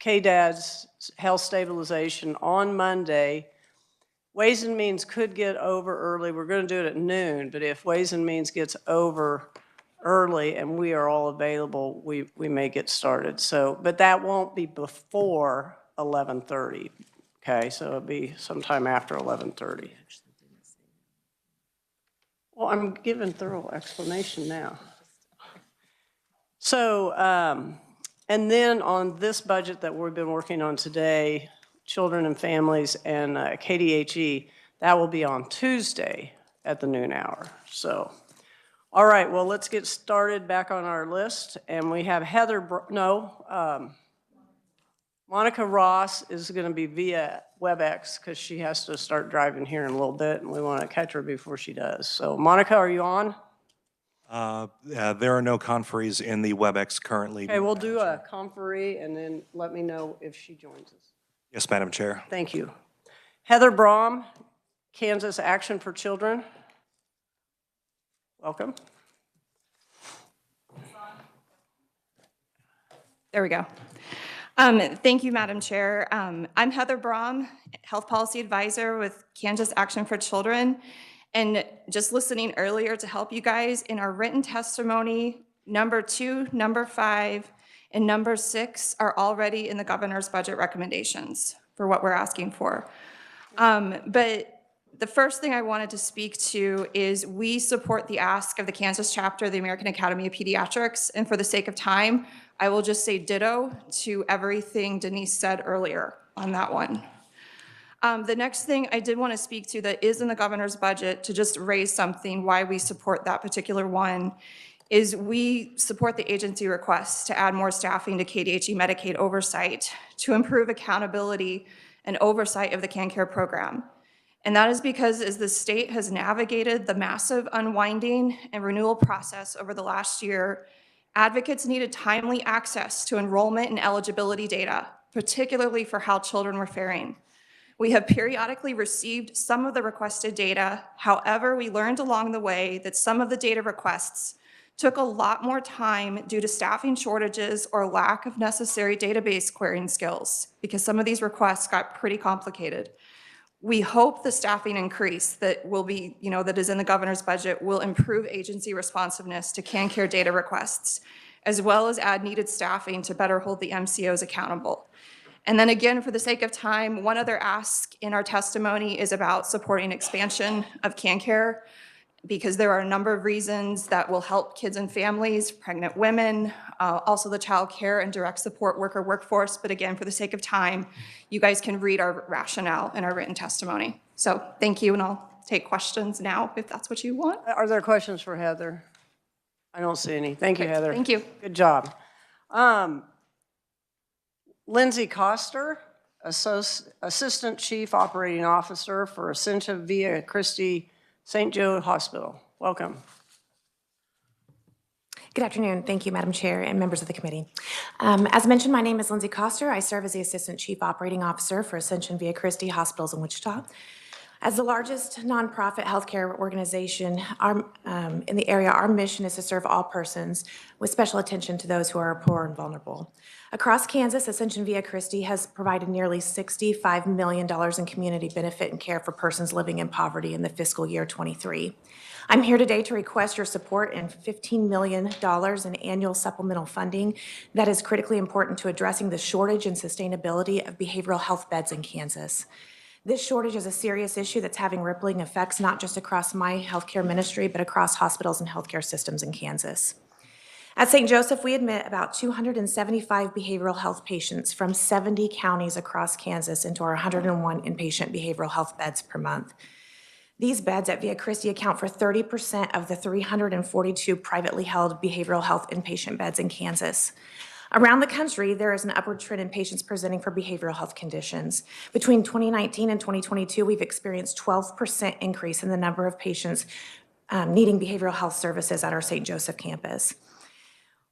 KDAD's health stabilization on Monday. Ways and Means could get over early. We're going to do it at noon, but if Ways and Means gets over early and we are all available, we may get started. So, but that won't be before 11:30. Okay, so it'll be sometime after 11:30. Well, I'm giving thorough explanation now. So, and then on this budget that we've been working on today, Children and Families and KDHE, that will be on Tuesday at the noon hour. So, all right, well, let's get started back on our list. And we have Monica Ross is going to be via WebEx because she has to start driving here in a little bit, and we want to catch her before she does. So, Monica, are you on? There are no conferees in the WebEx currently. Okay, we'll do a conferee and then let me know if she joins us. Yes, Madam Chair. Thank you. Heather Braum, Kansas Action for Children. Welcome. There we go. Thank you, Madam Chair. I'm Heather Braum, Health Policy Advisor with Kansas Action for Children. And just listening earlier to help you guys, in our written testimony, number 2, number 5, and number 6 are already in the governor's budget recommendations for what we're asking for. But the first thing I wanted to speak to is we support the ask of the Kansas chapter of the American Academy of Pediatrics. And for the sake of time, I will just say ditto to everything Denise said earlier on that one. The next thing I did want to speak to that is in the governor's budget, to just raise something why we support that particular one, is we support the agency request to add more staffing to KDHE Medicaid oversight to improve accountability and oversight of the CanCare program. And that is because as the state has navigated the massive unwinding and renewal process over the last year, advocates needed timely access to enrollment and eligibility data, particularly for how children were faring. We have periodically received some of the requested data. However, we learned along the way that some of the data requests took a lot more time due to staffing shortages or lack of necessary database querying skills, because some of these requests got pretty complicated. We hope the staffing increase that will be, that is in the governor's budget will improve agency responsiveness to CanCare data requests, as well as add needed staffing to better hold the MCOs accountable. And then again, for the sake of time, one other ask in our testimony is about supporting expansion of CanCare, because there are a number of reasons that will help kids and families, pregnant women, also the child care and direct support worker workforce. But again, for the sake of time, you guys can read our rationale in our written testimony. So thank you, and I'll take questions now if that's what you want. Are there questions for Heather? I don't see any. Thank you, Great. Heather. Thank you. Good job. Lindsay Coster, Assistant Chief Operating Officer for Ascension Via Christi St. Joe Hospital. Welcome. Good afternoon. Thank you, Madam Chair and members of the committee. As mentioned, my name is Lindsay Coster. I serve as the Assistant Chief Operating Officer for Ascension Via Christi Hospitals in Wichita. As the largest nonprofit healthcare organization in the area, our mission is to serve all persons with special attention to those who are poor and vulnerable. Across Kansas, Ascension Via Christi has provided nearly $65 million in community benefit and care for persons living in poverty in the fiscal year 23. I'm here today to request your support in $15 million in annual supplemental funding that is critically important to addressing the shortage and sustainability of behavioral health beds in Kansas. This shortage is a serious issue that's having rippling effects not just across my healthcare ministry, but across hospitals and healthcare systems in Kansas. At St. Joseph, we admit about 275 behavioral health patients from 70 counties across Kansas into our 101 inpatient behavioral health beds per month. These beds at Via Christi account for 30% of the 342 privately held behavioral health inpatient beds in Kansas. Around the country, there is an upward trend in patients presenting for behavioral health conditions. Between 2019 and 2022, we've experienced 12% increase in the number of patients needing behavioral health services at our St. Joseph campus.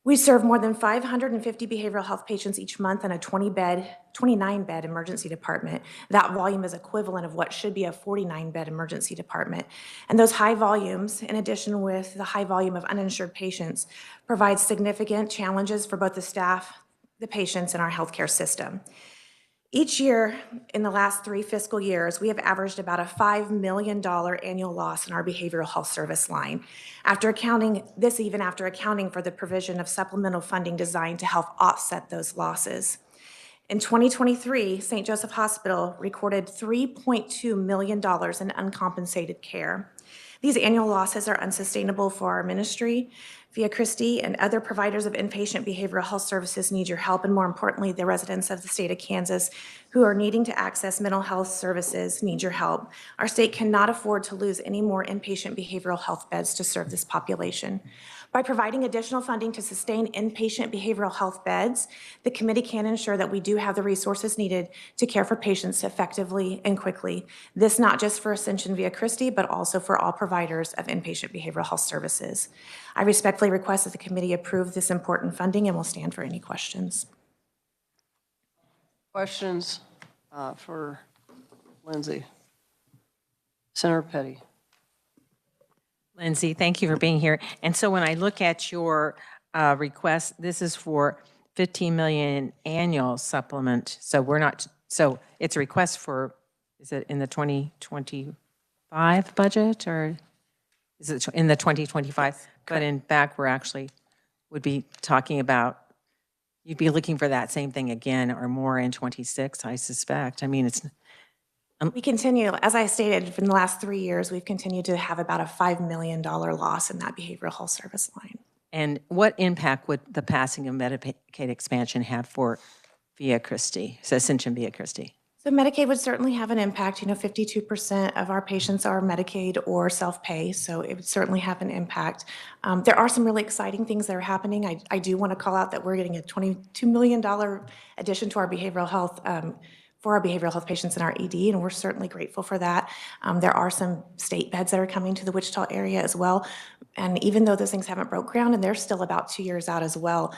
We serve more than 550 behavioral health patients each month in a 29-bed emergency department. That volume is equivalent of what should be a 49-bed emergency department. And those high volumes, in addition with the high volume of uninsured patients, provide significant challenges for both the staff the patients in our healthcare system. Each year in the last 3 fiscal years, we have averaged about a $5 million annual loss in our behavioral health service line. Even after accounting for the provision of supplemental funding designed to help offset those losses. In 2023, St. Joseph Hospital recorded $3.2 million in uncompensated care. These annual losses are unsustainable for our ministry. Via Christi and other providers of inpatient behavioral health services need your help, and more importantly, the residents of the state of Kansas who are needing to access mental health services need your help. Our state cannot afford to lose any more inpatient behavioral health beds to serve this population. By providing additional funding to sustain inpatient behavioral health beds, the committee can ensure that we do have the resources needed to care for patients effectively and quickly. This not just for Ascension Via Christi, but also for all providers of inpatient behavioral health services. I respectfully request that the committee approve this important funding and will stand for any questions. Questions for Lindsay? Senator Petty. Lindsay, thank you for being here. And so when I look at your request, this is for 15 million annual supplement. So we're not, so it's a request for, is it in the 2025 budget or is it in the 2025? But in fact, we're actually would be talking about, you'd be looking for that same thing again or more in 26, I suspect. I mean, it's, We continue, as I stated, in the last 3 years, we've continued to have about a $5 million loss in that behavioral health service line. and what impact would the passing of Medicaid expansion have for Via Christi, so Ascension Via Christi? So Medicaid would certainly have an impact. 52% of our patients are Medicaid or self-pay, so it would certainly have an impact. There are some really exciting things that are happening. I do want to call out that we're getting a $22 million addition to our behavioral health for our behavioral health patients in our ED, and we're certainly grateful for that. There are some state beds that are coming to the Wichita area as well, and even though those things haven't broke ground, and they're still about 2 years out as well,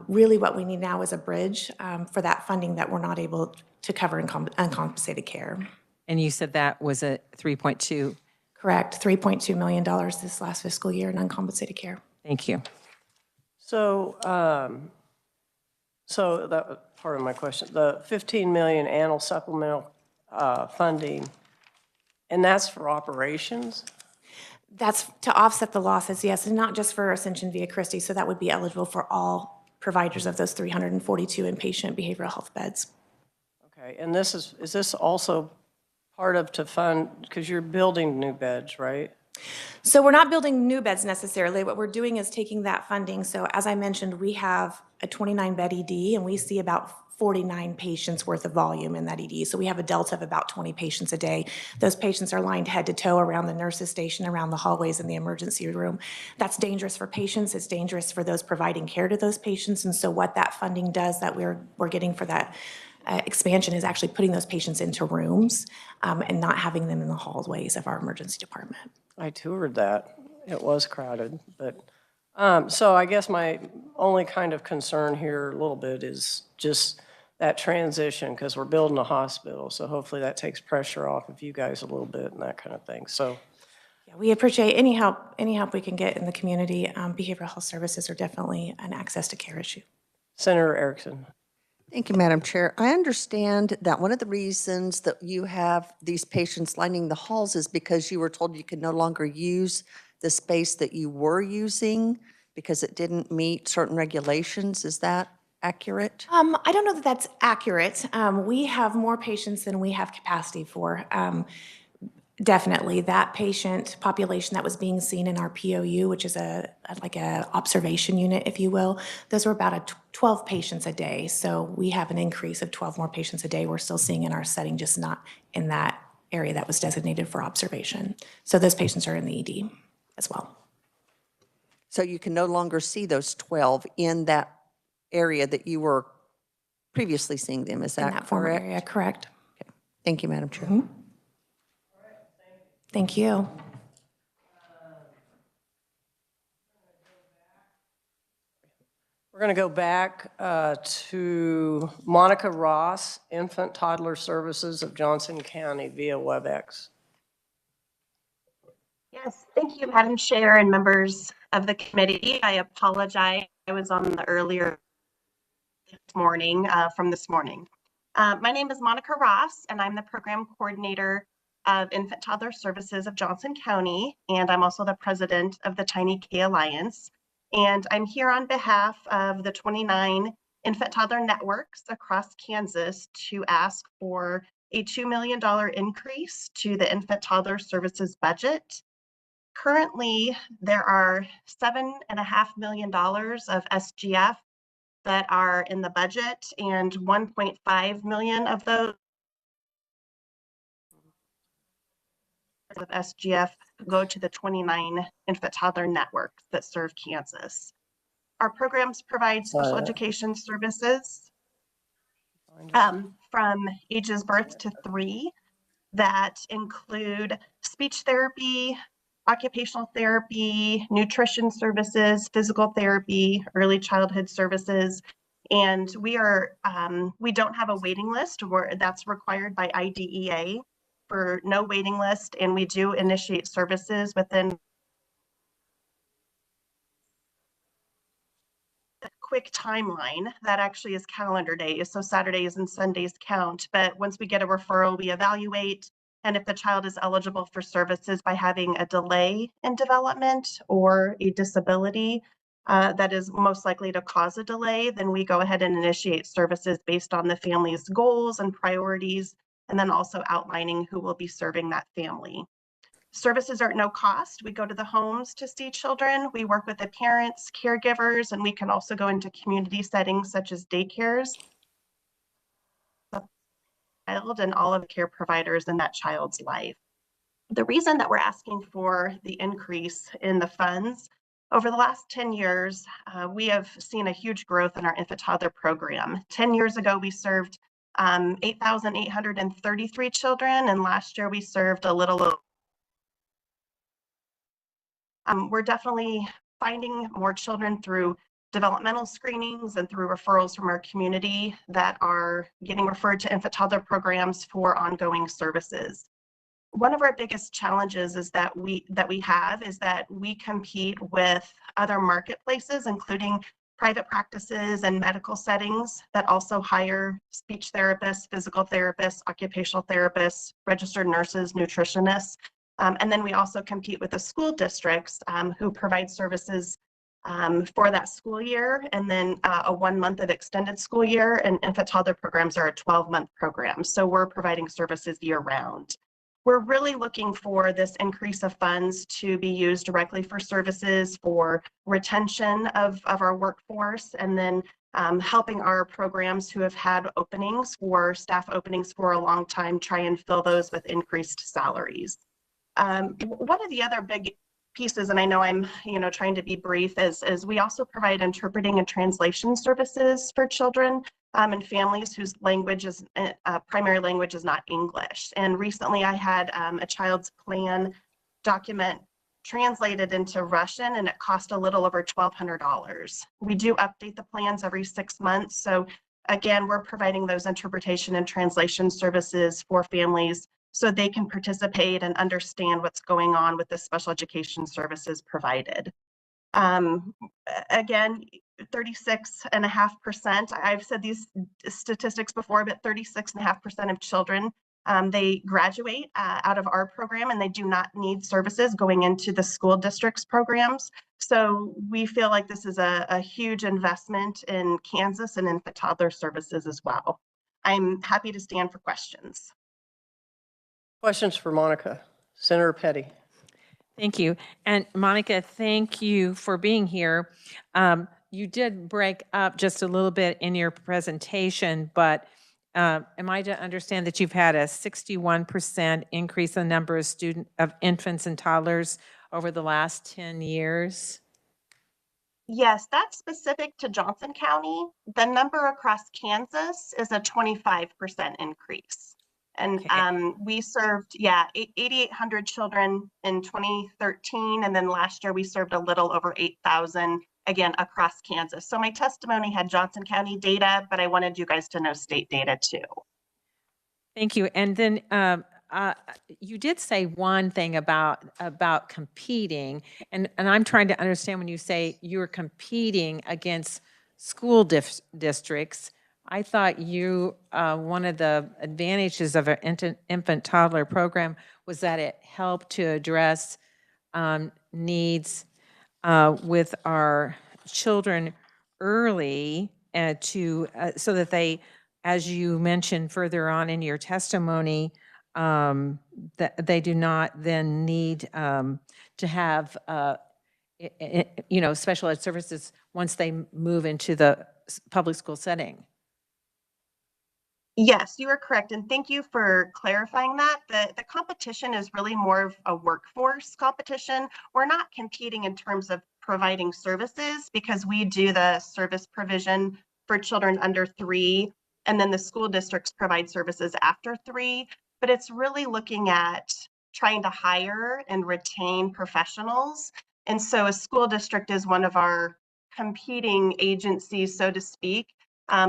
really what we need now is a bridge for that funding that we're not able to cover in uncompensated care. And you said that was a 3.2. Correct, $3.2 million this last fiscal year in uncompensated care. Thank you. So, so that part of my question, the 15 million annual supplemental funding, and that's for operations? That's to offset the losses, yes, and not just for Ascension Via Christi, so that would be eligible for all providers of those 342 inpatient behavioral health beds. Okay, and this is this also part of to fund, because you're building new beds, right? So we're not building new beds necessarily. What we're doing is taking that funding. So as I mentioned, we have a 29-bed ED, and we see about 49 patients worth of volume in that ED. So we have a delta of about 20 patients a day. Those patients are lined head to toe around the nurses' station, around the hallways in the emergency room. That's dangerous for patients. It's dangerous for those providing care to those patients. And so what that funding does that we're getting for that expansion is actually putting those patients into rooms and not having them in the hallways of our emergency department. I toured that. It was crowded, but, so I guess my only kind of concern here a little bit is just that transition, because we're building a hospital, so hopefully that takes pressure off of you guys a little bit and that kind of thing, so. Yeah, we appreciate any help we can get in the community. Behavioral health services are definitely an access to care issue. Senator Erickson. Thank you, Madam Chair. I understand that one of the reasons that you have these patients lining the halls is because you were told you could no longer use the space that you were using because it didn't meet certain regulations. Is that accurate? I don't know that that's accurate. We have more patients than we have capacity for. Definitely, that patient population that was being seen in our POU, which is like a observation unit, if you will, those were about 12 patients a day. So we have an increase of 12 more patients a day we're still seeing in our setting, just not in that area that was designated for observation. So those patients are in the ED as well. So you can no longer see those 12 in that area that you were previously seeing them. Is that In that former correct? area, correct. Okay. Thank you, Madam Chair. Thank you. We're going to go back to Monica Ross, Infant Toddler Services of Johnson County via WebEx. Yes, thank you, Madam Chair and members of the committee. I apologize. I was on the earlier this morning from this morning. My name is Monica Ross, and I'm the program coordinator of Infant Toddler Services of Johnson County, and I'm also the president of the Tiny K Alliance. And I'm here on behalf of the 29 infant toddler networks across Kansas to ask for a $2 million increase to the infant toddler services budget. Currently, there are $7.5 million of SGF that are in the budget, and 1.5 million of those of SGF go to the 29 infant toddler networks that serve Kansas. Our programs provide special education services from ages birth to 3 that include speech therapy, occupational therapy, nutrition services, physical therapy, early childhood services. And we don't have a waiting list where that's required by IDEA for no waiting list. And we do initiate services within a quick timeline that actually is calendar days. So Saturdays and Sundays count. But once we get a referral, we evaluate. And if the child is eligible for services by having a delay in development or a disability that is most likely to cause a delay, then we go ahead and initiate services based on the family's goals and priorities, and then also outlining who will be serving that family. Services are at no cost. We go to the homes to see children. We work with the parents, caregivers, and we can also go into community settings such as daycares and all of the care providers in that child's life. The reason that we're asking for the increase in the funds, over the last 10 years, we have seen a huge growth in our infant toddler program. 10 years ago, we served 8,833 children, and last year we served a little over. We're definitely finding more children through developmental screenings and through referrals from our community that are getting referred to infant toddler programs for ongoing services. One of our biggest challenges is that we compete with other marketplaces, including private practices and medical settings that also hire speech therapists, physical therapists, occupational therapists, registered nurses, nutritionists. And then we also compete with the school districts who provide services for that school year, and then a 1 month of extended school year, and infant toddler programs are a 12-month program. So we're providing services year round. We're really looking for this increase of funds to be used directly for services, for retention of our workforce, and then helping our programs who have had openings for staff openings for a long time try and fill those with increased salaries. One of the other big pieces, and I know I'm trying to be brief, is we also provide interpreting and translation services for children and families whose primary language is not English. And recently I had a child's plan document translated into Russian, and it cost a little over $1,200. We do update the plans every 6 months. So again, we're providing those interpretation and translation services for families so they can participate and understand what's going on with the special education services provided. Again, 36.5%, I've said these statistics before, but 36.5% of children, they graduate out of our program and they do not need services going into the school district's programs. So we feel like this is a huge investment in Kansas and infant toddler services as well. I'm happy to stand for questions. Questions for Monica? Senator Petty. Thank you. And Monica, thank you for being here. You did break up just a little bit in your presentation, but am I to understand that you've had a 61% increase in the number of infants and toddlers over the last 10 years? Yes, that's specific to Johnson County. The number across Kansas is a 25% increase. And okay. We served, 8,800 children in 2013. And then last year we served a little over 8,000, again, across Kansas. So my testimony had Johnson County data, but I wanted you guys to know state data too. Thank you. And then you did say one thing about competing, and I'm trying to understand when you say you're competing against school districts. I thought one of the advantages of an infant toddler program was that it helped to address needs with our children early so that they, as you mentioned further on in your testimony, that they do not then need to have special ed services once they move into the public school setting. Yes, you are correct. And thank you for clarifying that. The competition is really more of a workforce competition. We're not competing in terms of providing services because we do the service provision for children under 3, and then the school districts provide services after 3. But it's really looking at trying to hire and retain professionals. And so a school district is one of our competing agencies, so to speak.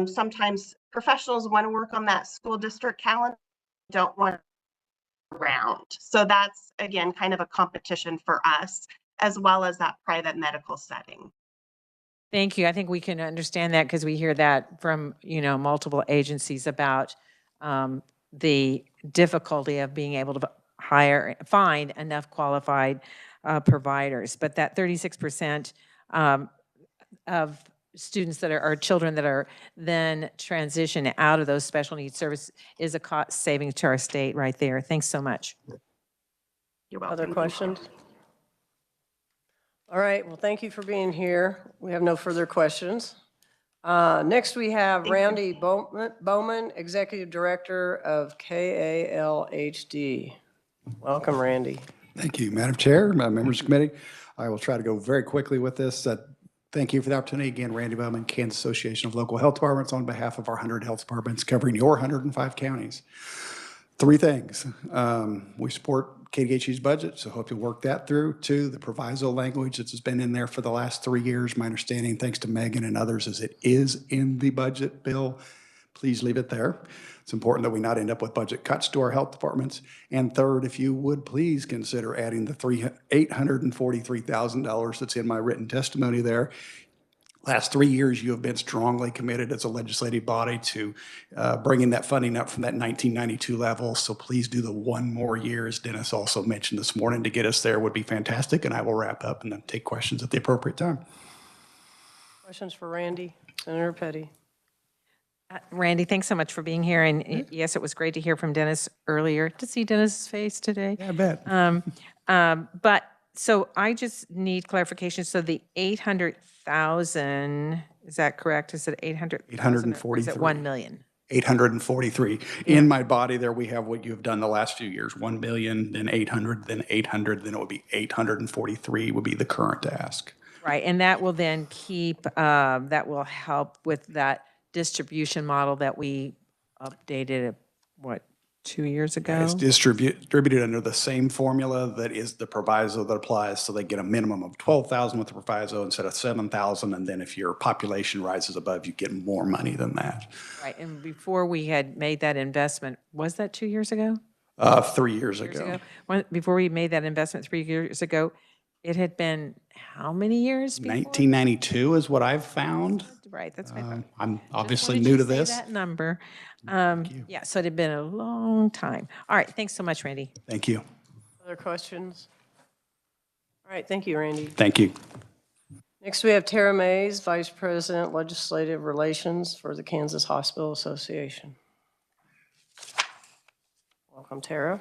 Sometimes professionals want to work on that school district calendar, don't want around. So that's, again, kind of a competition for us, as well as that private medical setting. Thank you. I think we can understand that because we hear that from, multiple agencies about the difficulty of being able to find enough qualified providers. But that 36% of students that are children that are then transition out of those special needs services is a cost saving to our state right there. Thanks so much. You're welcome. Other questions? All right, well, thank you for being here. We have no further questions. Next, we have Randy Bowman, Executive Director of KALHD. Welcome, Randy. Thank you, Madam Chair, members of the committee. I will try to go very quickly with this. Thank you for the opportunity. Again, Randy Bowman, Kansas Association of Local Health Departments, on behalf of our 100 health departments covering your 105 counties. 3 things. We support KDHE's budget, so hope you'll work that through. 2, the proviso language that's been in there for the last 3 years. My understanding, thanks to Megan and others, is it is in the budget bill. Please leave it there. It's important that we not end up with budget cuts to our health departments. And 3rd, if you would please consider adding the $843,000 that's in my written testimony there. Last 3 years, you have been strongly committed as a legislative body to bringing that funding up from that 1992 level. So please do the 1 more year, as Dennis also mentioned this morning, to get us there would be fantastic. And I will wrap up and then take questions at the appropriate time. Questions for Randy? Senator Petty. Randy, thanks so much for being here. And yes, it was great to hear from Dennis earlier, to see Dennis's face today. Yeah, I bet. But so I just need clarification. So the 800,000, is that correct? Is it 800,000? 843. Is it 1 million? 843. In my body there, we have what you've done the last few years, 1 billion, then 800, then 800, then it would be 843 would be the current ask. Right, and that will then that will help with that distribution model that we updated, 2 years ago? It's distributed under the same formula that is the proviso that applies, so they get a minimum of 12,000 with the proviso instead of 7,000, and then if your population rises above, you get more money than that. Right, and before we had made that investment, was that 2 years ago? 3 years ago. Before we made that investment 3 years ago, it had been how many years before? 1992 is what I've found. Right, that's what I thought. I'm obviously Just wanted new you to this. say that number. Yeah, so it had been a long time. All right, thanks so much, Randy. Thank you. Other questions? All right, thank you, Randy. Thank you. Next, we have Tara Mays, Vice President, Legislative Relations for the Kansas Hospital Association. Welcome, Tara.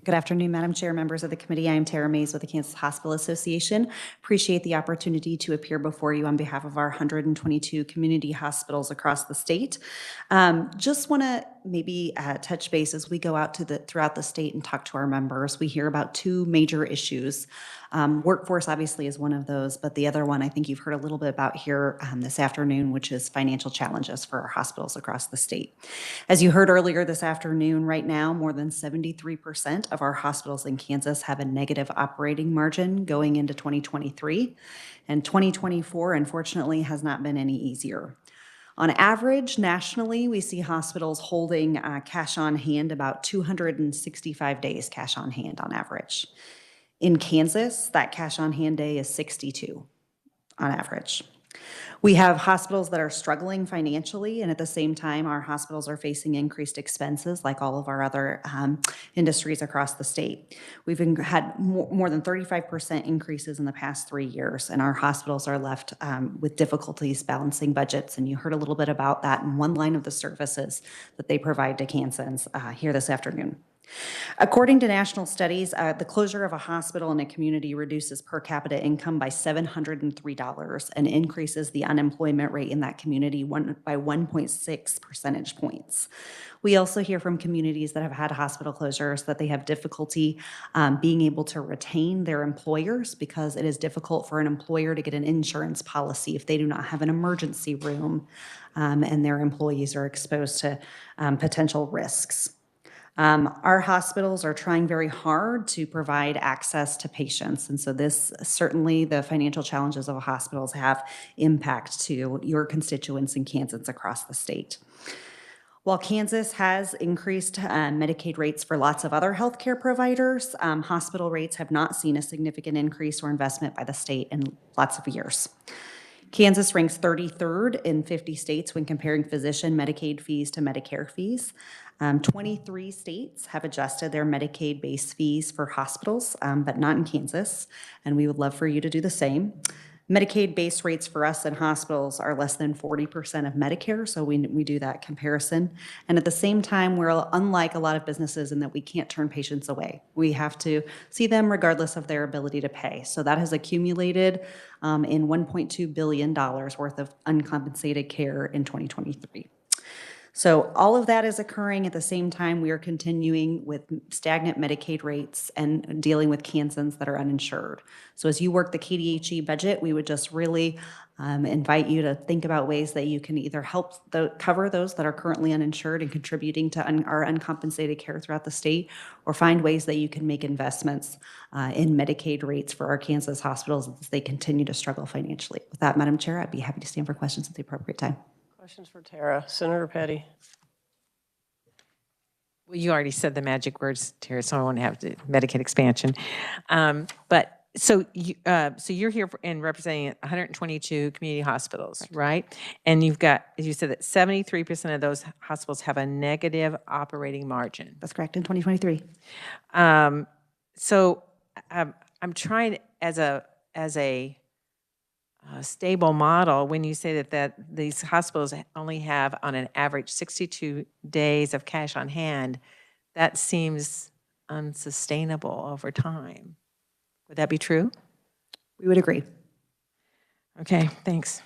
Good afternoon, Madam Chair, members of the committee. I am Tara Mays with the Kansas Hospital Association. Appreciate the opportunity to appear before you on behalf of our 122 community hospitals across the state. Just want to maybe touch base as we go out to throughout the state and talk to our members. We hear about 2 major issues. Workforce obviously is one of those, but the other one I think you've heard a little bit about here this afternoon, which is financial challenges for our hospitals across the state. As you heard earlier this afternoon, right now, more than 73% of our hospitals in Kansas have a negative operating margin going into 2023, and 2024, unfortunately, has not been any easier. On average, nationally, we see hospitals holding cash on hand about 265 days cash on hand on average. In Kansas, that cash on hand day is 62. on average. We have hospitals that are struggling financially, and at the same time, our hospitals are facing increased expenses like all of our other industries across the state. We've had more than 35% increases in the past 3 years, and our hospitals are left with difficulties balancing budgets. And you heard a little bit about that in one line of the services that they provide to Kansans here this afternoon. According to national studies, the closure of a hospital in a community reduces per capita income by $703 and increases the unemployment rate in that community by 1.6 percentage points. We also hear from communities that have had hospital closures that they have difficulty being able to retain their employers because it is difficult for an employer to get an insurance policy if they do not have an emergency room and their employees are exposed to potential risks. Our hospitals are trying very hard to provide access to patients. And so this, certainly the financial challenges of hospitals have impact to your constituents in Kansas across the state. While Kansas has increased Medicaid rates for lots of other healthcare providers, hospital rates have not seen a significant increase or investment by the state in lots of years. Kansas ranks 33rd in 50 states when comparing physician Medicaid fees to Medicare fees. 23 states have adjusted their Medicaid base fees for hospitals, but not in Kansas, and we would love for you to do the same. Medicaid base rates for us in hospitals are less than 40% of Medicare, so we do that comparison. And at the same time, we're unlike a lot of businesses in that we can't turn patients away. We have to see them regardless of their ability to pay. So that has accumulated in $1.2 billion worth of uncompensated care in 2023. So all of that is occurring at the same time we are continuing with stagnant Medicaid rates and dealing with Kansans that are uninsured. So as you work the KDHE budget, we would just really invite you to think about ways that you can either help cover those that are currently uninsured and contributing to our uncompensated care throughout the state, or find ways that you can make investments in Medicaid rates for our Kansas hospitals as they continue to struggle financially. With that, Madam Chair, I'd be happy to stand for questions at the appropriate time. Questions for Tara. Senator Petty. Well, you already said the magic words, Tara, so I won't have to Medicaid expansion. But so you're here in representing 122 community hospitals, right? And you've got, as you said, that 73% of those hospitals have a negative operating margin. That's correct, in 2023. So I'm trying, as a stable model, when you say that these hospitals only have on an average 62 days of cash on hand, that seems unsustainable over time. Would that be true? We would agree. Okay, thanks.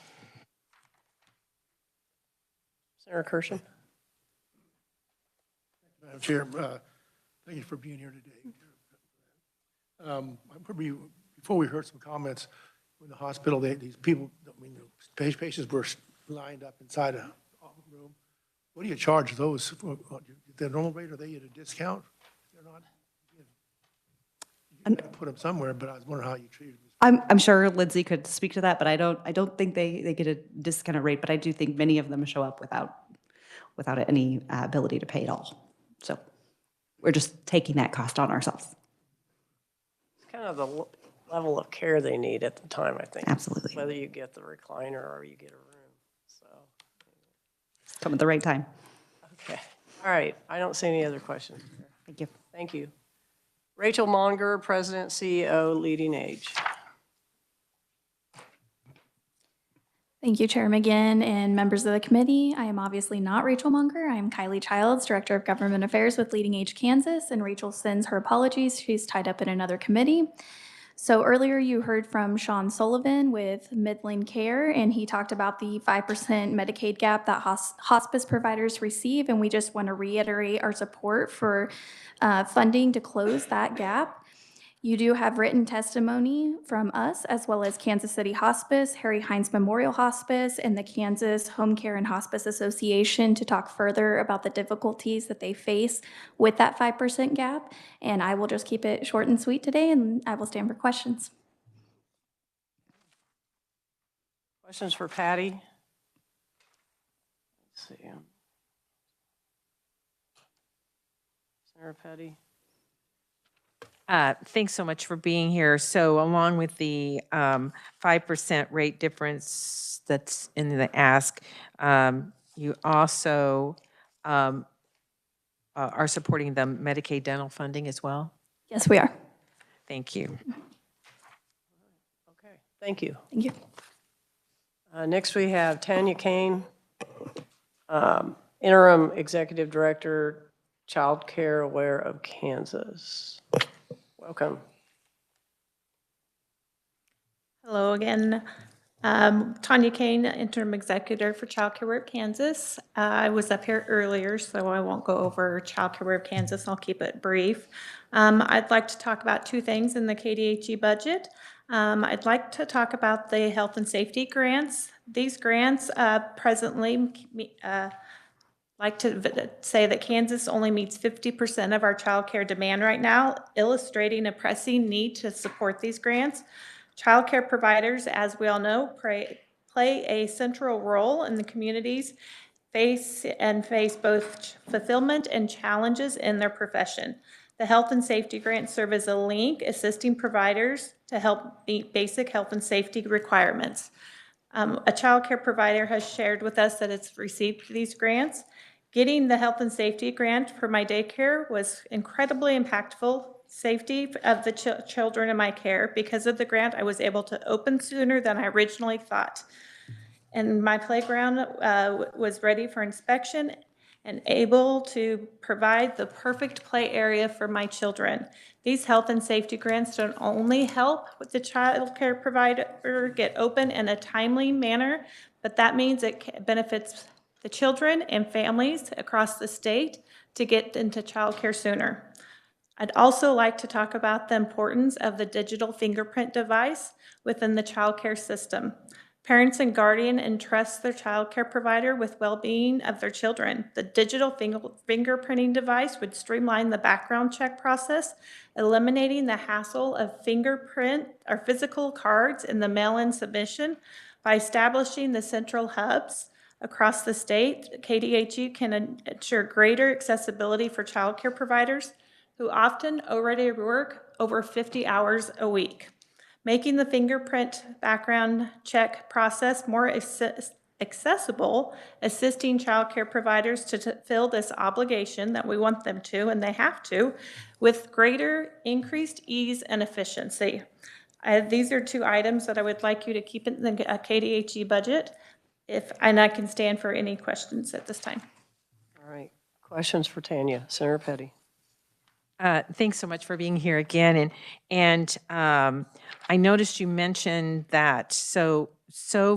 Senator Kershon. Madam Chair, thank you for being here today. Before we heard some comments in the hospital, these people, patients were lined up inside a room. What do you charge those for? Their normal rate, are they at a discount? They're not. You gotta put them somewhere, but I was wondering how you treated them. I'm sure Lindsay could speak to that, but I don't think they get a discounted rate, but I do think many of them show up without any ability to pay at all. So we're just taking that cost on ourselves. It's kind of the level of care they need at the time, I think. Absolutely. Whether you get the recliner or you get a room. So. Come at the right time. Okay. All right. I don't see any other questions. Thank you. Thank you. Rachel Monger, President, CEO, Leading Age. Thank you, Chair McGinn and members of the committee. I am obviously not Rachel Monger. I am Kylie Childs, Director of Government Affairs with Leading Age Kansas, and Rachel sends her apologies. She's tied up in another committee. So earlier you heard from Sean Sullivan with Midland Care, and he talked about the 5% Medicaid gap that hospice providers receive, and we just want to reiterate our support for funding to close that gap. You do have written testimony from us, as well as Kansas City Hospice, Harry Hines Memorial Hospice, and the Kansas Home Care and Hospice Association to talk further about the difficulties that they face with that 5% gap. And I will just keep it short and sweet today, and I will stand for questions. Questions for Patty? Let's see. Senator Petty. Thanks so much for being here. So along with the 5% rate difference that's in the ask, you also are supporting the Medicaid dental funding as well? Yes, we are. Thank you. Okay, thank you. Thank you. Next, we have Tanya Kane, Interim Executive Director, Child Care Aware of Kansas. Welcome. Hello again. Tanya Kane, Interim Executive for Child Care Aware of Kansas. I was up here earlier, so I won't go over Child Care Aware of Kansas. I'll keep it brief. I'd like to talk about two things in the KDHE budget. I'd like to talk about the health and safety grants. These grants presently like to say that Kansas only meets 50% of our child care demand right now, illustrating a pressing need to support these grants. Child care providers, as we all know, play a central role in the communities, face both fulfillment and challenges in their profession. The health and safety grants serve as a link assisting providers to help meet basic health and safety requirements. A child care provider has shared with us that it's received these grants. Getting the health and safety grant for my daycare was incredibly impactful. Safety of the children in my care. Because of the grant, I was able to open sooner than I originally thought. And my playground was ready for inspection and able to provide the perfect play area for my children. These health and safety grants don't only help with the child care provider get open in a timely manner, but that means it benefits the children and families across the state to get into child care sooner. I'd also like to talk about the importance of the digital fingerprint device within the child care system. Parents and guardians entrust their child care provider with well-being of their children. The digital fingerprinting device would streamline the background check process, eliminating the hassle of fingerprint or physical cards in the mail-in submission. By establishing the central hubs across the state, KDHE can ensure greater accessibility for child care providers who often already work over 50 hours a week, making the fingerprint background check process more accessible, assisting child care providers to fill this obligation that we want them to, and they have to, with greater increased ease and efficiency. These are two items that I would like you to keep in the KDHE budget, and I can stand for any questions at this time. All right, questions for Tanya. Senator Petty. Thanks so much for being here again. And I noticed you mentioned that so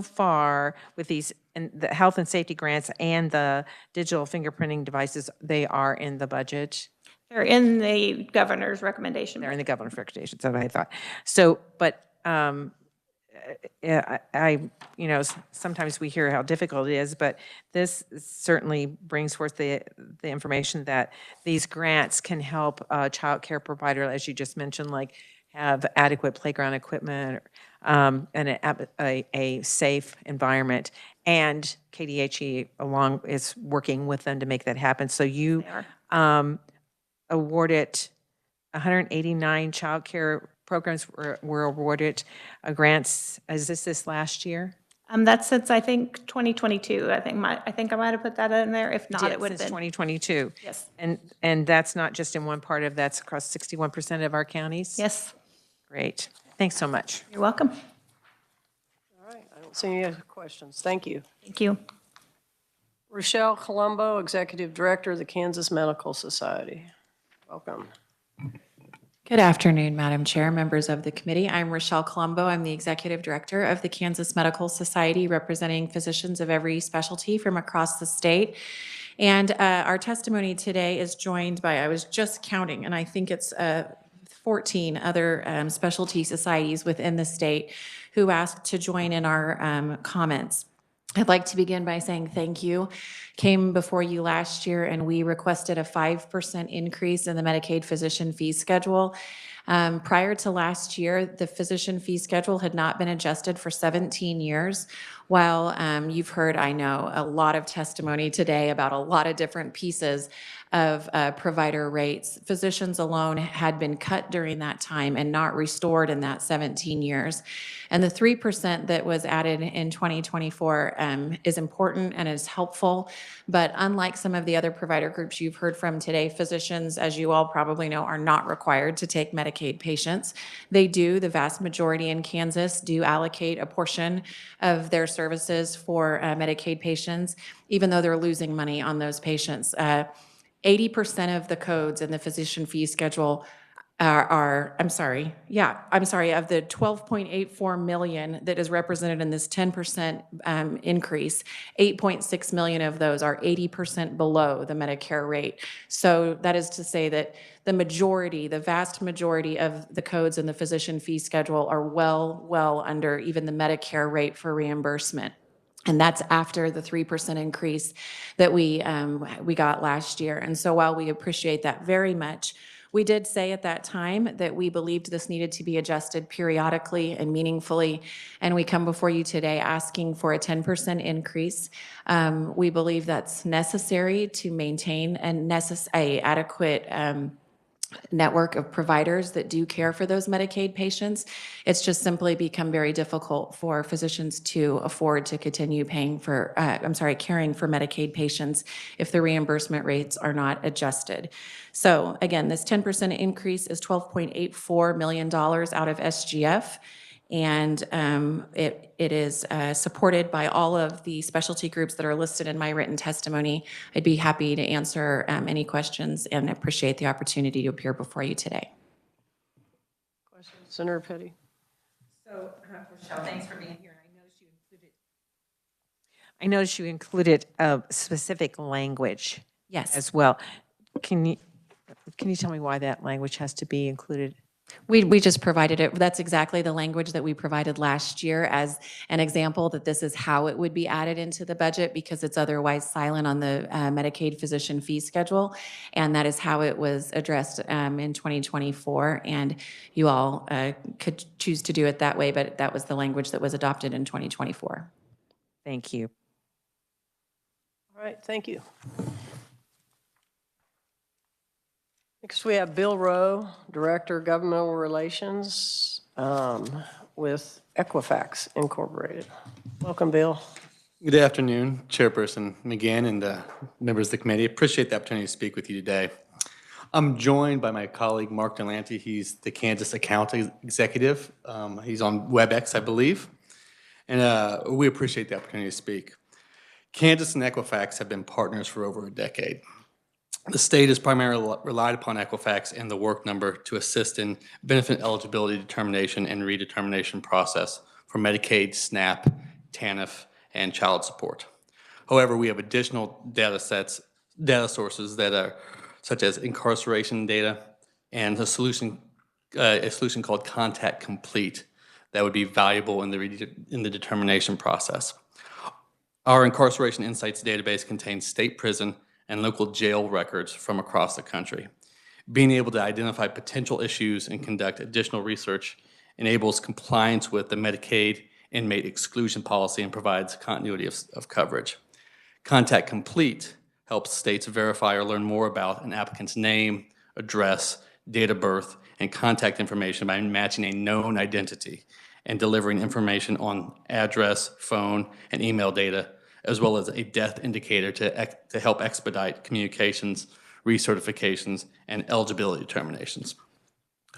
far with these and the health and safety grants and the digital fingerprinting devices, they are in the budget. They're in the governor's recommendation. They're in the governor's recommendation. That's what I thought. So, but sometimes we hear how difficult it is, but this certainly brings forth the information that these grants can help a child care provider, as you just mentioned, like have adequate playground equipment and a safe environment. And KDHE along is working with them to make that happen. So you awarded 189 child care programs were awarded grants. Is this last year? That's since I think 2022. I think I might have put that in there. If not, it would have been 2022. Yes. And that's not just in one part of that's across 61% of our counties. Yes. Great. Thanks so much. You're welcome. All right, I don't see any other questions. Thank you. Thank you. Rochelle Colombo, Executive Director of the Kansas Medical Society. Welcome. Good afternoon, Madam Chair, members of the committee. I'm Rochelle Colombo. I'm the Executive Director of the Kansas Medical Society, representing physicians of every specialty from across the state. And our testimony today is joined by, I was just counting, and I think it's 14 other specialty societies within the state who asked to join in our comments. I'd like to begin by saying thank you. Came before you last year and we requested a 5% increase in the Medicaid physician fee schedule. Prior to last year, the physician fee schedule had not been adjusted for 17 years. While you've heard, I know, a lot of testimony today about a lot of different pieces of provider rates, physicians alone had been cut during that time and not restored in that 17 years. And the 3% that was added in 2024 is important and is helpful. But unlike some of the other provider groups you've heard from today, physicians, as you all probably know, are not required to take Medicaid patients. They do, the vast majority in Kansas do allocate a portion of their services for Medicaid patients, even though they're losing money on those patients. 80% of the codes in the physician fee schedule of the 12.84 million that is represented in this 10% increase, 8.6 million of those are 80% below the Medicare rate. So that is to say that the vast majority of the codes in the physician fee schedule are well under even the Medicare rate for reimbursement. And that's after the 3% increase that we got last year. And so while we appreciate that very much, we did say at that time that we believed this needed to be adjusted periodically and meaningfully. And we come before you today asking for a 10% increase. We believe that's necessary to maintain an adequate network of providers that do care for those Medicaid patients. It's just simply become very difficult for physicians to afford to continue caring for Medicaid patients if the reimbursement rates are not adjusted. So again, this 10% increase is $12.84 million out of SGF. And it is supported by all of the specialty groups that are listed in my written testimony. I'd be happy to answer any questions and appreciate the opportunity to appear before you today. Questions, Senator Petty? So, Rochelle, thanks for being here. I noticed you included specific language. Yes. As well. Can you tell me why that language has to be included? We just provided it. That's exactly the language that we provided last year as an example that this is how it would be added into the budget because it's otherwise silent on the Medicaid physician fee schedule. And that is how it was addressed in 2024. And you all could choose to do it that way, but that was the language that was adopted in 2024. Thank you. All right, thank you. Next, we have Bill Rowe, Director of Governmental Relations with Equifax Incorporated. Welcome, Bill. Good afternoon, Chairperson McGinn and members of the committee. Appreciate the opportunity to speak with you today. I'm joined by my colleague, Mark Delante. He's the Kansas Account Executive. He's on WebEx, I believe. And we appreciate the opportunity to speak. Kansas and Equifax have been partners for over a decade. The state has primarily relied upon Equifax and the work number to assist in benefit eligibility determination and redetermination process for Medicaid, SNAP, TANF, and child support. However, we have additional data sources that are such as incarceration data and a solution called Contact Complete that would be valuable in the determination process. Our Incarceration Insights database contains state prison and local jail records from across the country. Being able to identify potential issues and conduct additional research enables compliance with the Medicaid inmate exclusion policy and provides continuity of coverage. Contact Complete helps states verify or learn more about an applicant's name, address, date of birth, and contact information by matching a known identity and delivering information on address, phone, and email data, as well as a death indicator to help expedite communications, recertifications, and eligibility determinations.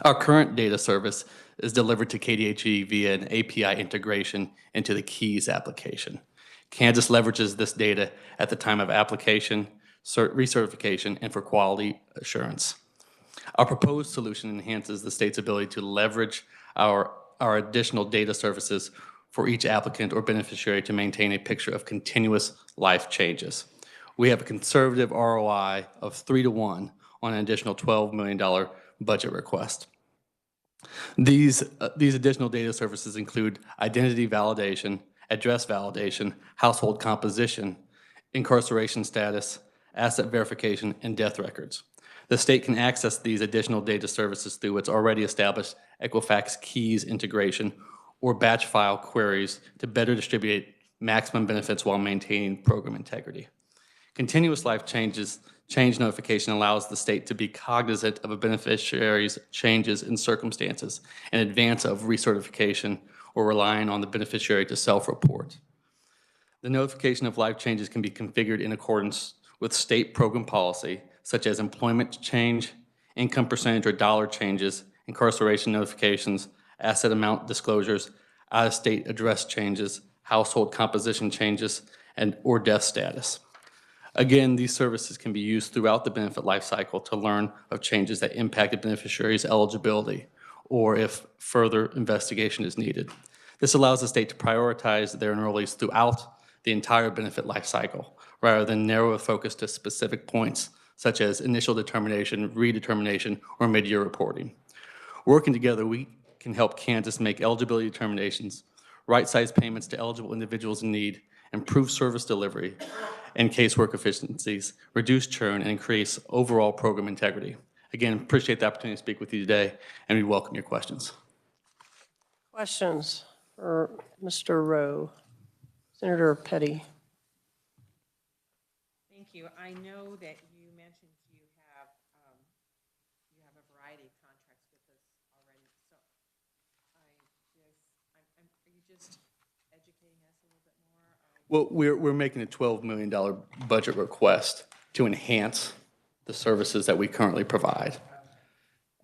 Our current data service is delivered to KDHE via an API integration into the KEYS application. Kansas leverages this data at the time of application, recertification, and for quality assurance. Our proposed solution enhances the state's ability to leverage our additional data services for each applicant or beneficiary to maintain a picture of continuous life changes. We have a conservative ROI of 3-to-1 on an additional $12 million budget request. These additional data services include identity validation, address validation, household composition, incarceration status, asset verification, and death records. The state can access these additional data services through its already established Equifax KEYS integration or batch file queries to better distribute maximum benefits while maintaining program integrity. Continuous life change notification allows the state to be cognizant of a beneficiary's changes in circumstances in advance of recertification or relying on the beneficiary to self-report. The notification of life changes can be configured in accordance with state program policy, such as employment change, income percentage or dollar changes, incarceration notifications, asset amount disclosures, out-of-state address changes, household composition changes, or death status. Again, these services can be used throughout the benefit life cycle to learn of changes that impact a beneficiary's eligibility or if further investigation is needed. This allows the state to prioritize their enrollees throughout the entire benefit life cycle rather than narrow a focus to specific points such as initial determination, redetermination, or mid-year reporting. Working together, we can help Kansas make eligibility determinations, right-size payments to eligible individuals in need, improve service delivery and casework efficiencies, reduce churn, and increase overall program integrity. Again, appreciate the opportunity to speak with you today, and we welcome your questions. Questions for Mr. Rowe? Senator Petty. Thank you. I know that you mentioned you have a variety of contracts with us already. So are you just educating us a little bit more? Well, we're making a $12 million budget request to enhance the services that we currently provide.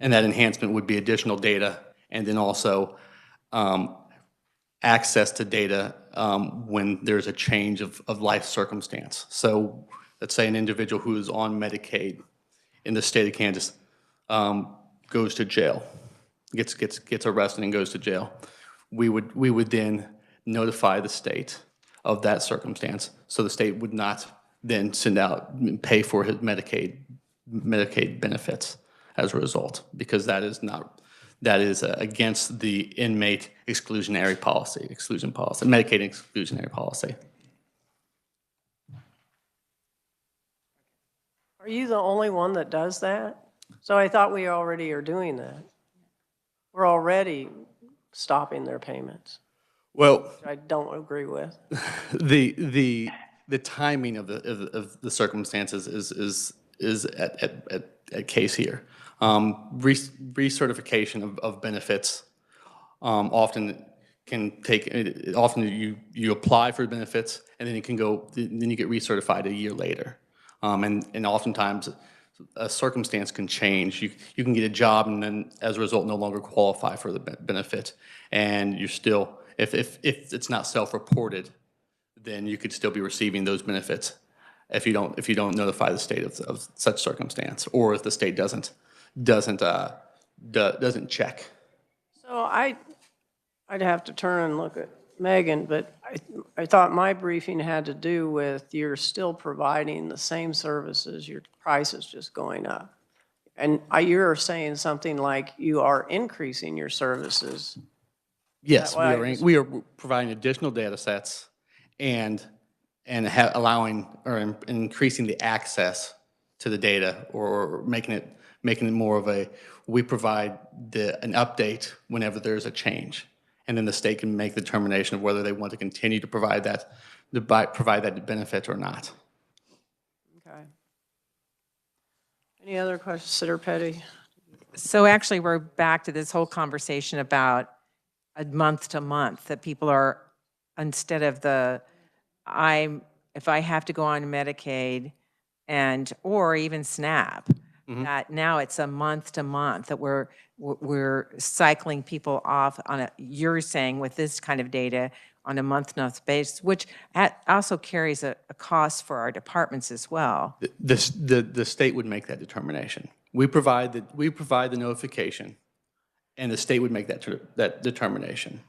And that enhancement would be additional data and then also access to data when there's a change of life circumstance. So let's say an individual who is on Medicaid in the state of Kansas goes to jail, gets arrested and goes to jail. We would then notify the state of that circumstance, so the state would not then send out and pay for his Medicaid benefits as a result, because that is against the inmate exclusion policy, Medicaid exclusionary policy. Are you the only one that does that? So I thought we already are doing that. We're already stopping their payments. Well, which I don't agree with. The timing of the circumstances is at case here. Recertification of benefits often can take. Often you apply for benefits and then you get recertified a year later, and oftentimes a circumstance can change. You can get a job and then as a result no longer qualify for the benefit, and you're still. If it's not self-reported, then you could still be receiving those benefits if you don't notify the state of such circumstance, or if the state doesn't check. So I'd have to turn and look at Megan, but I thought my briefing had to do with you're still providing the same services, your price is just going up. And you're saying something like you are increasing your services. Yes, we are providing additional data sets and allowing or increasing the access to the data, or making it more of we provide an update whenever there's a change, and then the state can make the determination of whether they want to continue to provide that benefit or not. Okay. Any other questions, Senator Petty? So actually, we're back to this whole conversation about a month to month, that people are, instead of if I have to go on Medicaid or even SNAP, that now it's a month to month, that we're cycling people off you're saying with this kind of data on a month-to-month basis, which also carries a cost for our departments as well. The state would make that determination. We provide the notification, and the state would make that determination.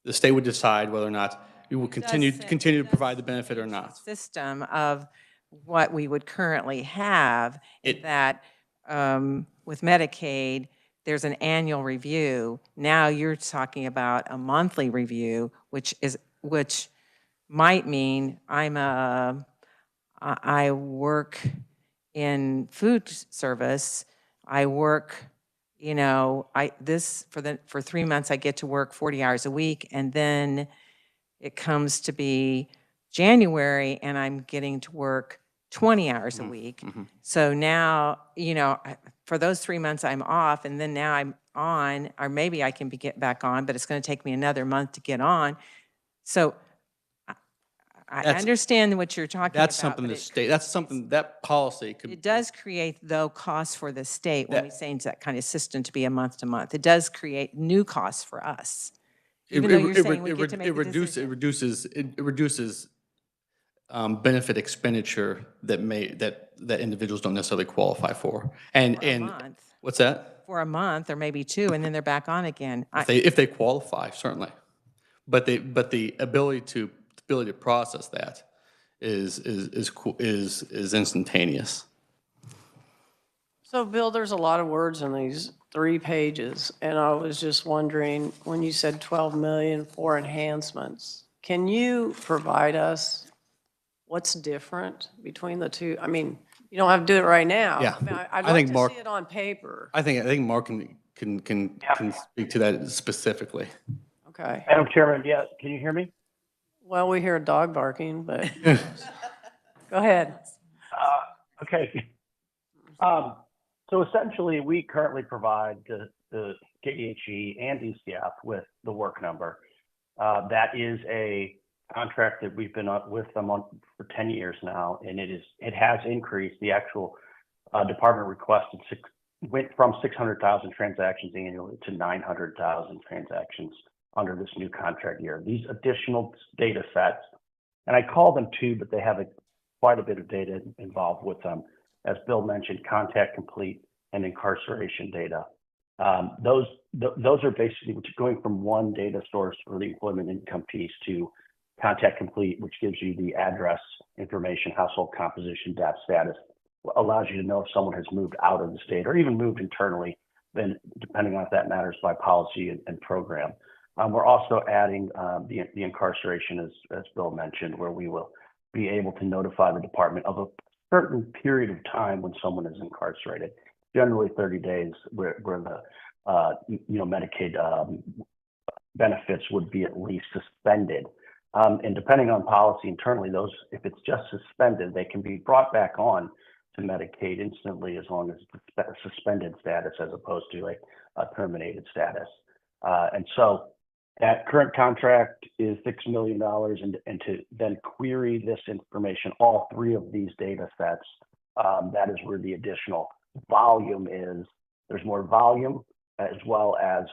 The state would decide whether or not we will continue to provide the benefit or not. System of what we would currently have, that with Medicaid, there's an annual review. Now you're talking about a monthly review, which might mean I work in food service. I work, for 3 months I get to work 40 hours a week, and then it comes to be January and I'm getting to work 20 hours a week. So now, you know, for those 3 months I'm off and then now I'm on, or maybe I can get back on, but it's going to take me another month to get on. So I That's- understand what you're talking about. That's something but the state, that's something, that policy it could, does create, though, costs for the state when we That- change that kind of system to be a month to month. It does create new costs for us. it Even though you're it- saying we it get to make the decision. It reduces benefit expenditure that individuals don't necessarily qualify for. For a month. What's that? For a month or maybe two, and then they're back on again. If they qualify, certainly. But the ability to process that is instantaneous. So, Bill, there's a lot of words in these 3 pages, and I was just wondering, when you said 12 million for enhancements, can you provide us what's different between the two? I mean, you don't have to do it right now. Yeah. I mean, I'd I like think to Mark- see it on paper. I think Mark can speak to that specifically. Okay. Madam Chairman, yeah, can you hear me? Well, we hear a dog barking, but go ahead. Okay. So essentially, we currently provide the KDHE and DCF with the work number. That is a contract that we've been with them on for 10 years now, and it has increased. The actual department requested went from 600,000 transactions annually to 900,000 transactions under this new contract year. These additional data sets, and I call them 2, but they have quite a bit of data involved with them. As Bill mentioned, contact complete and incarceration data. Those are basically going from one data source for the employment income piece to contact complete, which gives you the address information, household composition, death status, allows you to know if someone has moved out of the state or even moved internally, then depending on if that matters by policy and program. We're also adding the incarceration, as Bill mentioned, where we will be able to notify the department of a certain period of time when someone is incarcerated, generally 30 days, where the Medicaid benefits would be at least suspended. And depending on policy internally, those, if it's just suspended, they can be brought back on to Medicaid instantly as long as it's a suspended status as opposed to a terminated status. And so that current contract is $6 million, and to then query this information, all 3 of these data sets, that is where the additional volume is. There's more volume as well as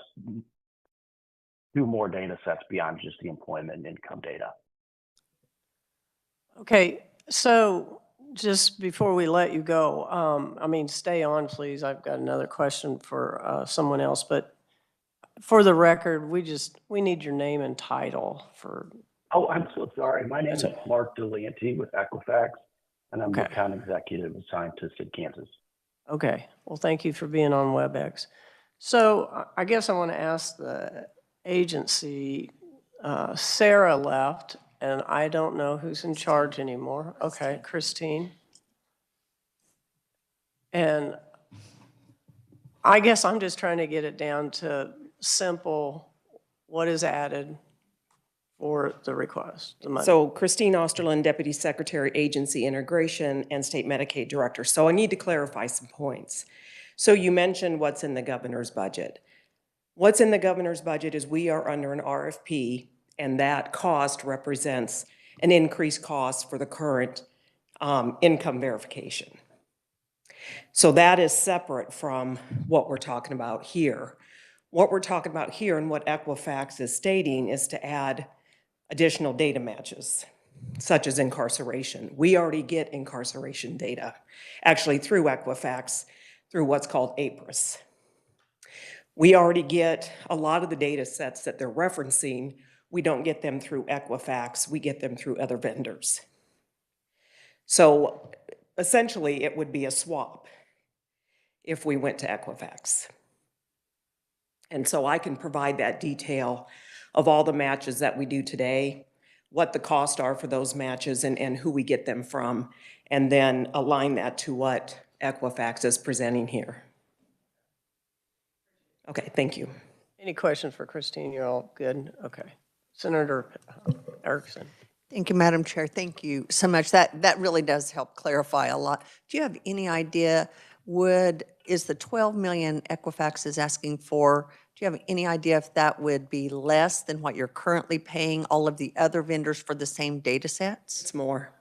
2 more data sets beyond just the employment and income data. Okay, so just before we let you go, I mean, stay on, please. I've got another question for someone else, but for the record, we need your name and title for. Oh, I'm so sorry. My name is Mark Delianti with Equifax, and I'm the account executive assigned to Sid, Kansas. Okay, well, thank you for being on WebEx. So I guess I want to ask the agency, Sarah left, and I don't know who's in charge anymore. Okay, Christine. And I guess I'm just trying to get it down to simple, what is added for the request, the money. So Christine Osterlin, Deputy Secretary, Agency Integration, and State Medicaid Director. So I need to clarify some points. So you mentioned what's in the governor's budget. What's in the governor's budget is we are under an RFP, and that cost represents an increased cost for the current income verification. So that is separate from what we're talking about here. What we're talking about here and what Equifax is stating is to add additional data matches, such as incarceration. We already get incarceration data, actually through Equifax, through what's called APRIS. We already get a lot of the data sets that they're referencing. We don't get them through Equifax, we get them through other vendors. So essentially, it would be a swap if we went to Equifax. And so I can provide that detail of all the matches that we do today, what the costs are for those matches and who we get them from, and then align that to what Equifax is presenting here. Okay, thank you. Any questions for Christine? You're all good? Okay. Senator Erickson. Thank you, Madam Chair. Thank you so much. That really does help clarify a lot. Do you have any idea, is the 12 million Equifax is asking for, do you have any idea if that would be less than what you're currently paying all of the other vendors for the same data sets? It's more.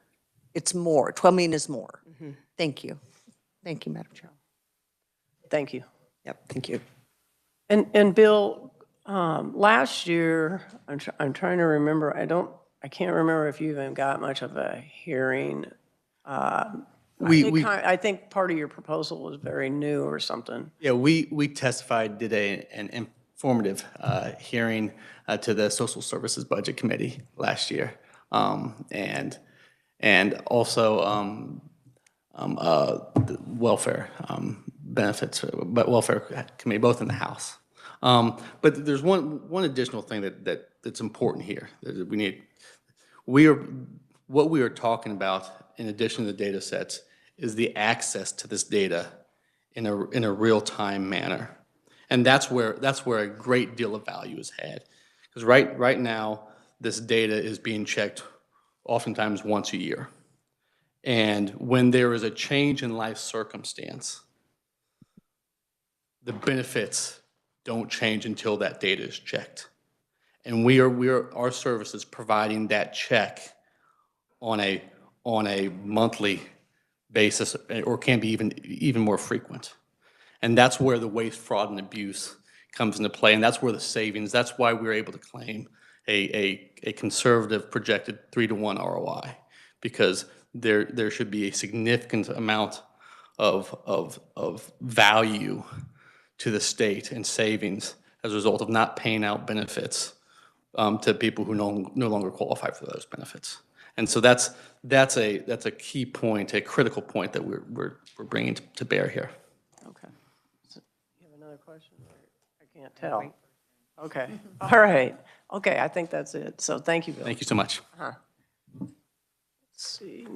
It's more. 12 million is more. Thank you. Thank you, Madam Chair. Thank you. Yep, thank you. And Bill, last year, I'm trying to remember, I can't remember if you even got much of a hearing. I think part of your proposal was very new or something. Yeah, we testified, did an informative hearing to the Social Services Budget Committee last year. And also the welfare benefits, but welfare committee, both in the House. But there's one additional thing that's important here that we need. What we are talking about, in addition to the data sets, is the access to this data in a real-time manner. And that's where a great deal of value is had. Because right now, this data is being checked oftentimes once a year. And when there is a change in life circumstance, the benefits don't change until that data is checked. And our service is providing that check on a monthly basis, or can be even more frequent. And that's where the waste, fraud, and abuse comes into play, and that's where the savings, that's why we're able to claim a conservative projected 3-to-1 ROI, because there should be a significant amount of value to the state and savings as a result of not paying out benefits to people who no longer qualify for those benefits. And so that's a key point, a critical point that we're bringing to bear here. Okay. So you have another question? I can't tell. Okay. All right. Okay, I think that's it. So thank you, Bill. Thank you so much. Let's see.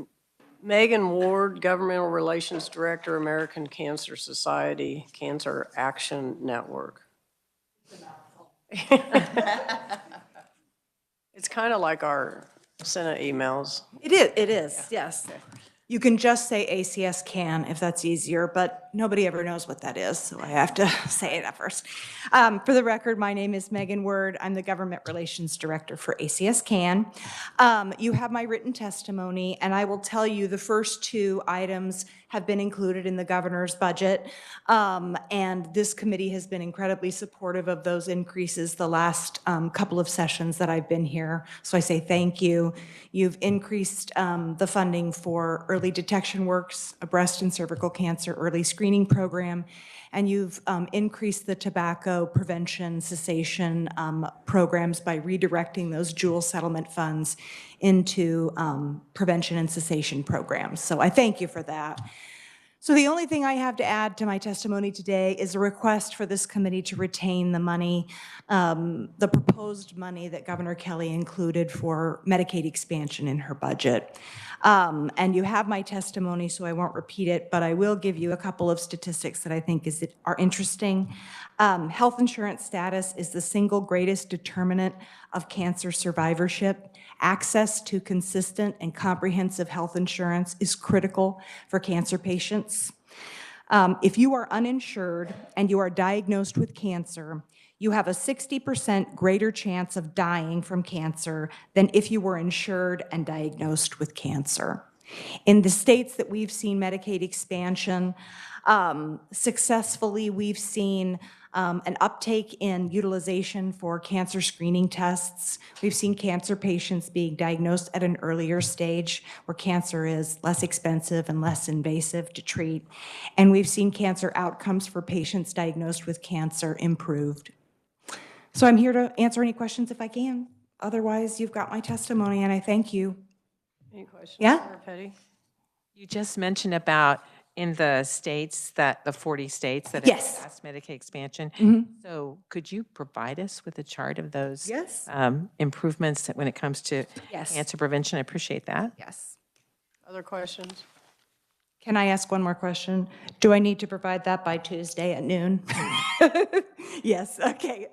Megan Ward, Governmental Relations Director, American Cancer Society, Cancer Action Network. It's kind of like our Senate emails. It is, yes. You can just say ACS can if that's easier, but nobody ever knows what that is, so I have to say it at first. For the record, my name is Megan Word. I'm the Government Relations Director for ACS CAN. You have my written testimony, and I will tell you the first two items have been included in the governor's budget, and this committee has been incredibly supportive of those increases the last couple of sessions that I've been here, so I say thank you. You've increased the funding for early detection works, a breast and cervical cancer early screening program, and you've increased the tobacco prevention cessation programs by redirecting those dual settlement funds into prevention and cessation programs. So I thank you for that. So the only thing I have to add to my testimony today is a request for this committee to retain the money, the proposed money that Governor Kelly included for Medicaid expansion in her budget. And you have my testimony, so I won't repeat it, but I will give you a couple of statistics that I think are interesting. Health insurance status is the single greatest determinant of cancer survivorship. Access to consistent and comprehensive health insurance is critical for cancer patients. If you are uninsured and you are diagnosed with cancer, you have a 60% greater chance of dying from cancer than if you were insured and diagnosed with cancer. In the states that we've seen Medicaid expansion, successfully we've seen an uptake in utilization for cancer screening tests. We've seen cancer patients being diagnosed at an earlier stage where cancer is less expensive and less invasive to treat. And we've seen cancer outcomes for patients diagnosed with cancer improved. So I'm here to answer any questions if I can. Otherwise, you've got my testimony, and I thank you. Any questions? Yeah? Senator Petty? You just mentioned about in the states that the 40 states that Yes. have passed Medicaid expansion. Mhm. So could you provide us with a chart of those Yes. improvements when it comes to Yes. cancer prevention? I appreciate that. Yes. Other questions? Can I ask one more question? Do I need to provide that by Tuesday at noon? Yes, okay.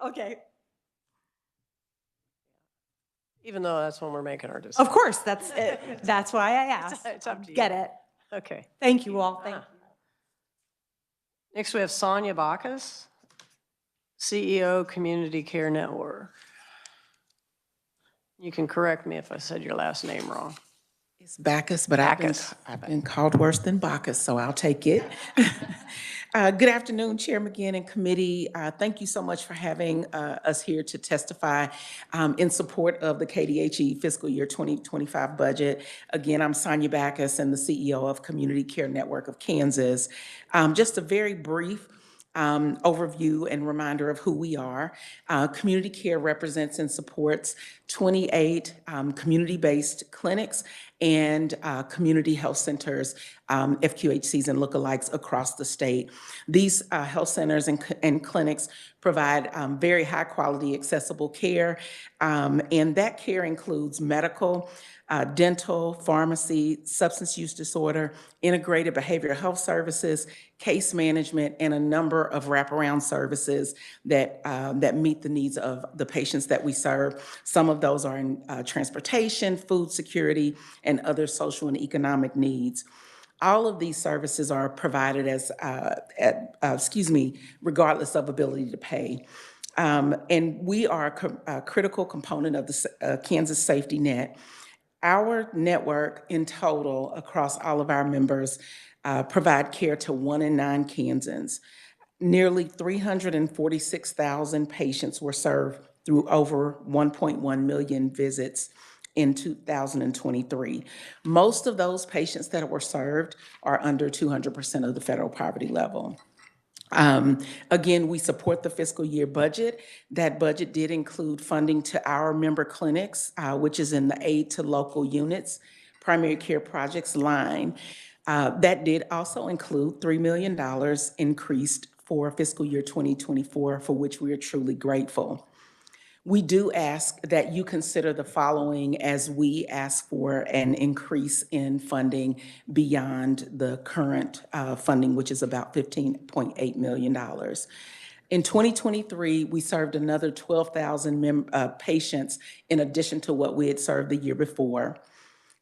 Even though that's when we're making our decision. Of course, that's why I asked. It's up to you. Get it. Okay. Thank you all. Thank you. Next, we have Sonia Bacchus, CEO, Community Care Network. You can correct me if I said your last name wrong. It's Bacchus, but Bacchus. I've been called worse than Bacchus, so I'll take it. Good afternoon, Chair McGinn and committee. Thank you so much for having us here to testify in support of the KDHE fiscal year 2025 budget. Again, I'm Sonia Bacchus and the CEO of Community Care Network of Kansas. Just a very brief overview and reminder of who we are. Community Care represents and supports 28 community-based clinics and community health centers, FQHCs and lookalikes across the state. These health centers and clinics provide very high-quality, accessible care, and that care includes medical, dental, pharmacy, substance use disorder, integrated behavioral health services, case management, and a number of wraparound services that meet the needs of the patients that we serve. Some of those are in transportation, food security, and other social and economic needs. All of these services are provided as, regardless of ability to pay. And we are a critical component of the Kansas safety net. Our network in total across all of our members provide care to 1 in 9 Kansans. Nearly 346,000 patients were served through over 1.1 million visits in 2023. Most of those patients that were served are under 200% of the federal poverty level. Again, we support the fiscal year budget. That budget did include funding to our member clinics, which is in the aid to local units, primary care projects line. That did also include $3 million increased for fiscal year 2024, for which we are truly grateful. We do ask that you consider the following as we ask for an increase in funding beyond the current funding, which is about $15.8 million. In 2023, we served another 12,000 patients in addition to what we had served the year before.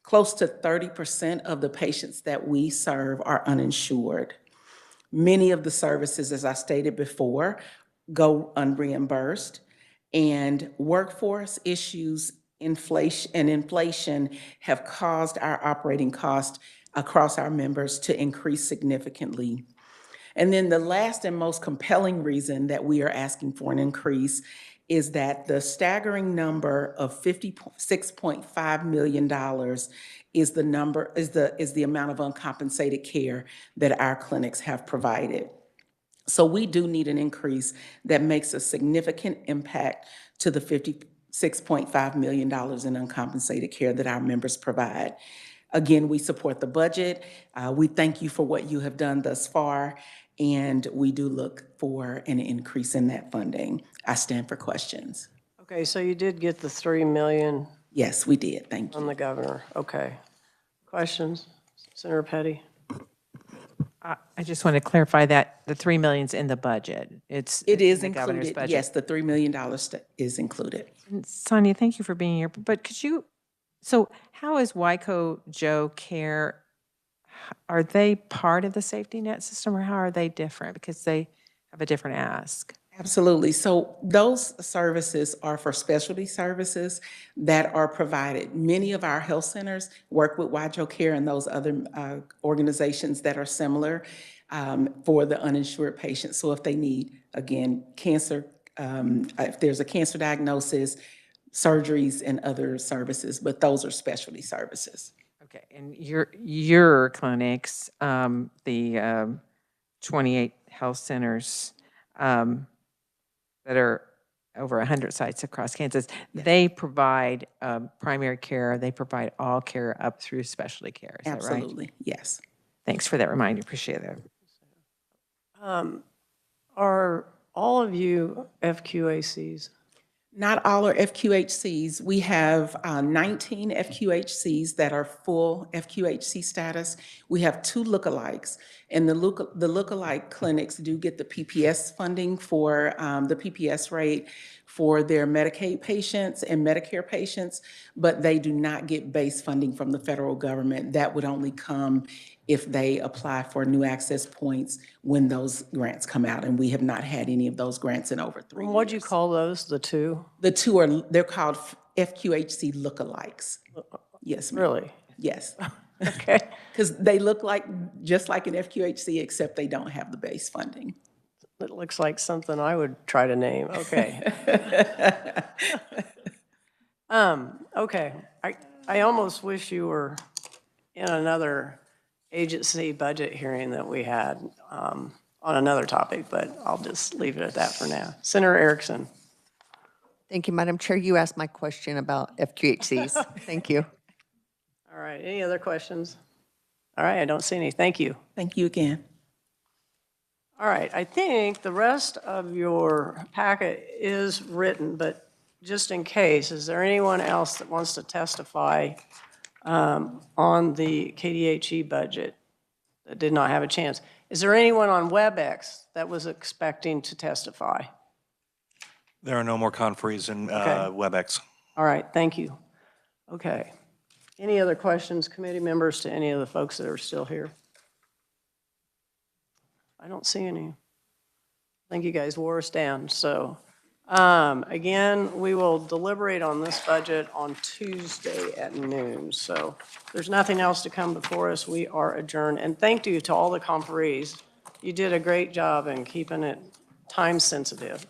Close to 30% of the patients that we serve are uninsured. Many of the services, as I stated before, go unreimbursed. And workforce issues, inflation have caused our operating costs across our members to increase significantly. And then the last and most compelling reason that we are asking for an increase is that the staggering number of $56.5 million is the amount of uncompensated care that our clinics have provided. So we do need an increase that makes a significant impact to the $56.5 million in uncompensated care that our members provide. Again, we support the budget. We thank you for what you have done thus far, and we do look for an increase in that funding. I stand for questions. Okay, so you did get the $3 million? Yes, we did. Thank you. From the governor. Okay. Questions? Senator Petty? I just want to clarify that the $3 million's in the budget. It is in the governor's included. budget. Yes, the $3 million is included. And Sonia, thank you for being here. But could you, so how is Wyco Joe Care, are they part of the safety net system or how are they different? Because they have a different ask. Absolutely. So those services are for specialty services that are provided. Many of our health centers work with Wyco Care and those other organizations that are similar for the uninsured patients. So if they need, again, cancer, if there's a cancer diagnosis, surgeries and other services, but those are specialty services. Okay, and your clinics, the 28 health centers, that are over 100 sites across Kansas, they provide primary care, they provide all care up through specialty care, is that right? Absolutely, yes. Thanks for that reminder, appreciate that. Are all of you FQACs? Not all are FQHCs. We have 19 FQHCs that are full FQHC status. We have 2 lookalikes, and the lookalike clinics do get the PPS funding for the PPS rate for their Medicaid patients and Medicare patients, but they do not get base funding from the federal government. That would only come if they apply for new access points when those grants come out, and we have not had any of those grants in over 3 years. What'd you call those, the two? The 2 are, they're called FQHC lookalikes. Yes, ma'am. Really? Yes. Okay. Because they look like, just like an FQHC, except they don't have the base funding. It looks like something I would try to name. Okay. Okay. I almost wish you were in another agency budget hearing that we had on another topic, but I'll just leave it at that for now. Senator Erickson. Thank you, Madam Chair. You asked my question about FQHCs. Thank you. All right, any other questions? All right, I don't see any. Thank you. Thank you again. All right, I think the rest of your packet is written, but just in case, is there anyone else that wants to testify on the KDHE budget that did not have a chance? Is there anyone on WebEx that was expecting to testify? There are no more conferees in WebEx. All right, thank you. Okay. Any other questions, committee members, to any of the folks that are still here? I don't see any. I think you guys wore us down. So again, we will deliberate on this budget on Tuesday at noon. So there's nothing else to come before us. We are adjourned. And thank you to all the conferees. You did a great job in keeping it time sensitive.